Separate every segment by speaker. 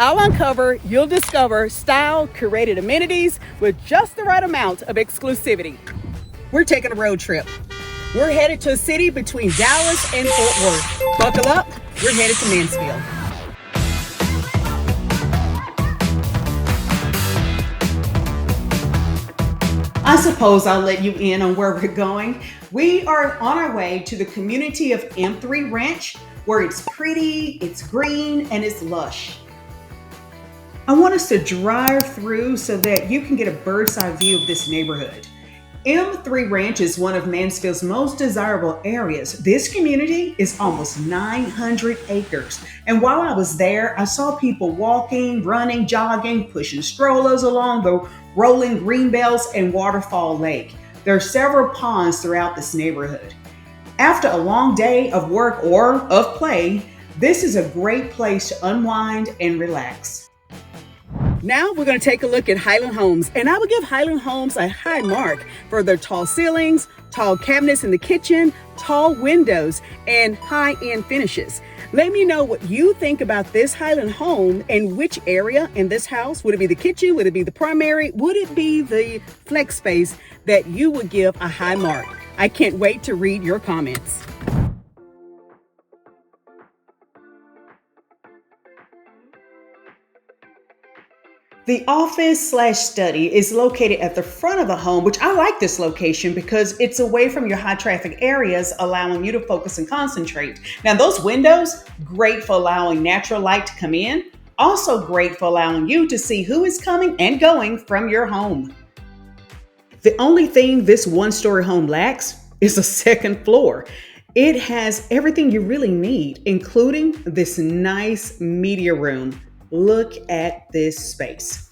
Speaker 1: I'll uncover, you'll discover style, curated amenities with just the right amount of exclusivity. We're taking a road trip. We're headed to a city between Dallas and Fort Worth. Buckle up, we're headed to Mansfield. I suppose I'll let you in on where we're going. We are on our way to the community of M3 Ranch, where it's pretty, it's green, and it's lush. I want us to drive through so that you can get a bird's eye view of this neighborhood. M3 Ranch is one of Mansfield's most desirable areas. This community is almost 900 acres. And while I was there, I saw people walking, running, jogging, pushing strollers along the rolling greenbelts and waterfall lake. There are several ponds throughout this neighborhood. After a long day of work or of play, this is a great place to unwind and relax. Now we're going to take a look at Highland Homes, and I would give Highland Homes a high mark for their tall ceilings, tall cabinets in the kitchen, tall windows, and high-end finishes. Let me know what you think about this Highland home and which area in this house. Would it be the kitchen? Would it be the primary? Would it be the flex space that you would give a high mark? I can't wait to read your comments. The office/study is located at the front of the home, which I like this location because it's away from your high traffic areas, allowing you to focus and concentrate. Now those windows, great for allowing natural light to come in, also great for allowing you to see who is coming and going from your home. The only thing this one-story home lacks is a second floor. It has everything you really need, including this nice media room. Look at this space.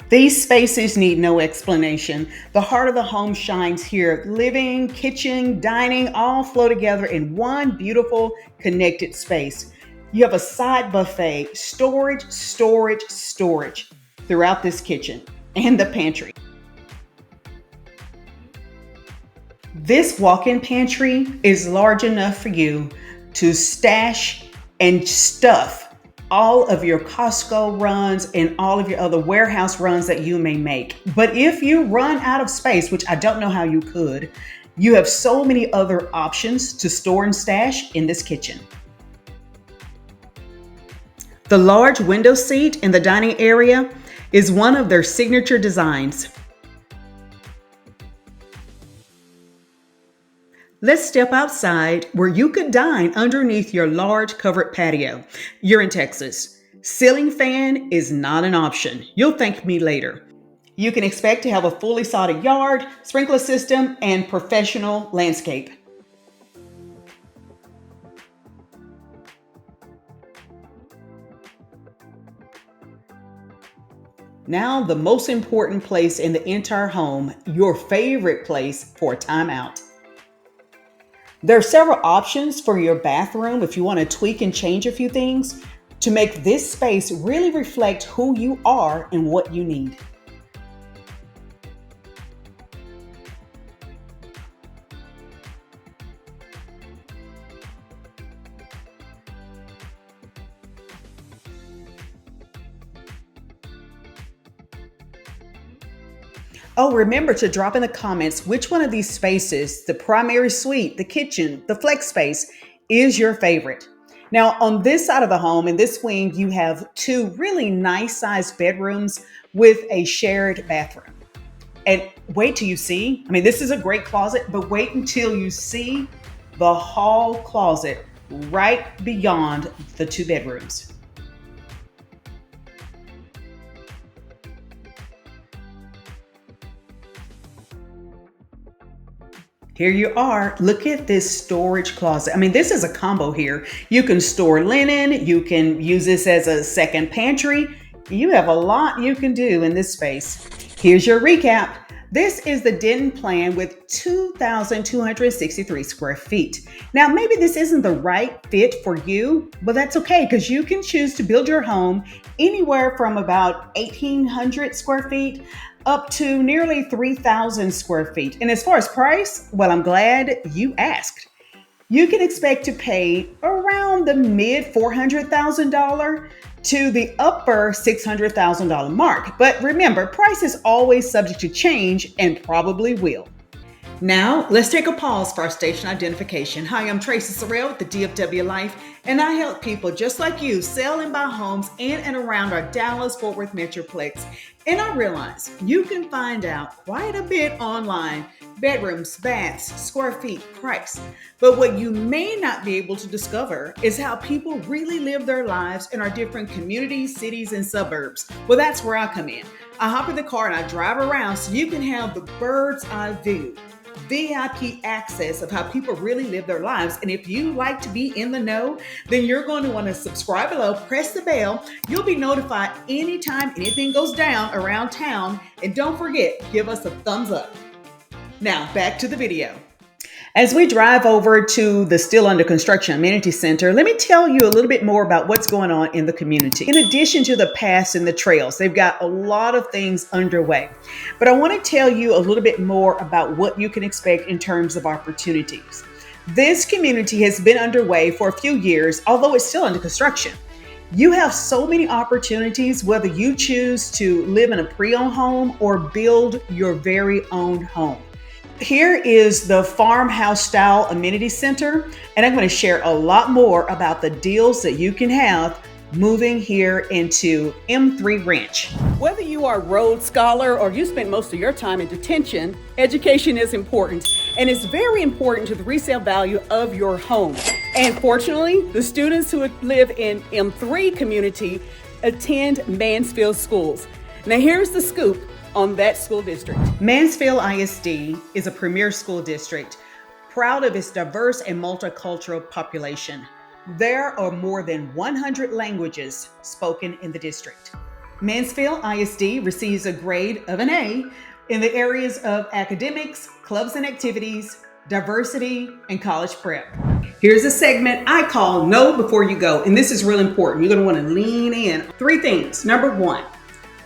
Speaker 1: These spaces need no explanation. The heart of the home shines here. Living, kitchen, dining, all flow together in one beautiful connected space. You have a side buffet, storage throughout this kitchen and the pantry. This walk-in pantry is large enough for you to stash and stuff all of your Costco runs and all of your other warehouse runs that you may make. But if you run out of space, which I don't know how you could, you have so many other options to store and stash in this kitchen. The large window seat in the dining area is one of their signature designs. Let's step outside where you could dine underneath your large covered patio. You're in Texas. Ceiling fan is not an option. You'll thank me later. You can expect to have a fully sodded yard, sprinkler system, and professional landscape. Now, the most important place in the entire home, your favorite place for a timeout. There are several options for your bathroom if you want to tweak and change a few things to make this space really reflect who you are and what you need. Oh, remember to drop in the comments which one of these spaces, the primary suite, the kitchen, the flex space, is your favorite. Now, on this side of the home, in this wing, you have two really nice sized bedrooms with a shared bathroom. And wait till you see, this is a great closet, but wait until you see the hall closet right beyond the two bedrooms. Here you are. Look at this storage closet. This is a combo here. You can store linen. You can use this as a second pantry. You have a lot you can do in this space. Here's your recap. This is the den plan with 2,263 square feet. Now, maybe this isn't the right fit for you, but that's okay because you can choose to build your home anywhere from about 1,800 square feet up to nearly 3,000 square feet. And as far as price, well, I'm glad you asked. You can expect to pay around the mid $400,000 to the upper $600,000 mark. But remember, price is always subject to change and probably will. Now, let's take a pause for our station identification. Hi, I'm Tracy Sorrell with the DFW Life, and I help people just like you sell and buy homes in and around our Dallas-Fort Worth Metroplex. And I realize you can find out quite a bit online: bedrooms, baths, square feet, price. But what you may not be able to discover is how people really live their lives in our different communities, cities, and suburbs. Well, that's where I come in. I hop in the car and I drive around so you can have the bird's eye view, VIP access of how people really live their lives. And if you like to be in the know, then you're going to want to subscribe below, press the bell. You'll be notified anytime anything goes down around town. And don't forget, give us a thumbs up. Now back to the video. As we drive over to the still under construction amenity center, let me tell you a little bit more about what's going on in the community. In addition to the paths and the trails, they've got a lot of things underway. But I want to tell you a little bit more about what you can expect in terms of opportunities. This community has been underway for a few years, although it's still under construction. You have so many opportunities, whether you choose to live in a pre-owned home or build your very own home. Here is the farmhouse style amenity center, and I'm going to share a lot more about the deals that you can have moving here into M3 Ranch. Whether you are a Rhodes Scholar or you spend most of your time in detention, education is important, and it's very important to the resale value of your home. And fortunately, the students who live in M3 community attend Mansfield schools. Now here's the scoop on that school district. Mansfield ISD is a premier school district, proud of its diverse and multicultural population. There are more than 100 languages spoken in the district. Mansfield ISD receives a grade of an A in the areas of academics, clubs and activities, diversity, and college prep. Here's a segment I call Know Before You Go, and this is real important. You're going to want to lean in. 3 things. Number 1,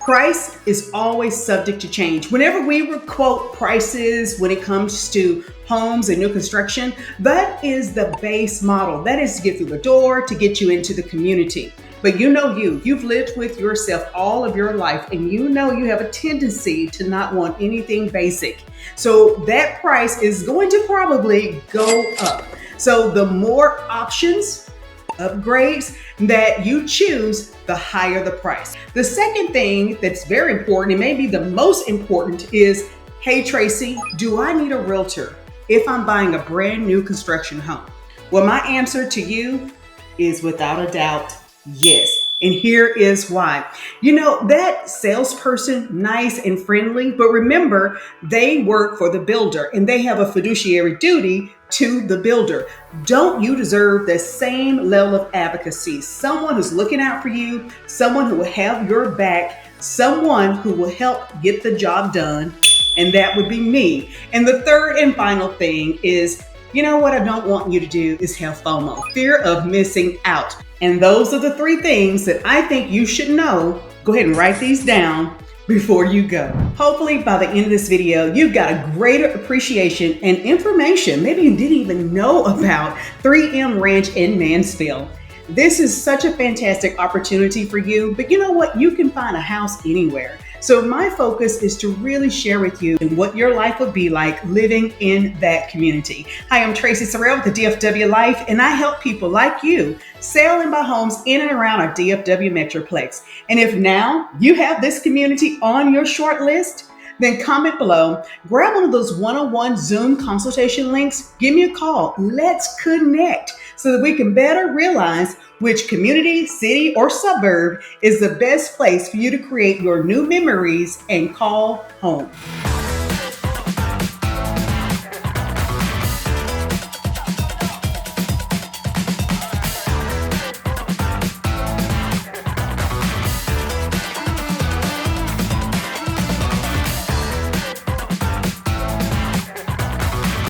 Speaker 1: price is always subject to change. Whenever we quote prices when it comes to homes and new construction, that is the base model. That is to get through the door, to get you into the community. But you've lived with yourself all of your life, and you know you have a tendency to not want anything basic. So that price is going to probably go up. So the more options, upgrades that you choose, the higher the price. The second thing that's very important, and maybe the most important, is, hey Tracy, do I need a realtor if I'm buying a brand new construction home? Well, my answer to you is without a doubt, yes. And here is why. You know, that salesperson, nice and friendly, but remember, they work for the builder and they have a fiduciary duty to the builder. Don't you deserve the same level of advocacy? Someone who's looking out for you, someone who will have your back, someone who will help get the job done, and that would be me. And the third and final thing is, you know what I don't want you to do is have FOMO, fear of missing out. And those are the 3 things that I think you should know. Go ahead and write these down before you go. Hopefully by the end of this video, you've got a greater appreciation and information maybe you didn't even know about 3M Ranch in Mansfield. This is such a fantastic opportunity for you, but you know what? You can find a house anywhere. So my focus is to really share with you what your life would be like living in that community. Hi, I'm Tracy Sorrell with the DFW Life, and I help people like you sell and buy homes in and around our DFW Metroplex. And if now you have this community on your short list, then comment below, grab one of those one-on-one Zoom consultation links, give me a call. Let's connect so that we can better realize which community, city, or suburb is the best place for you to create your new memories and call home.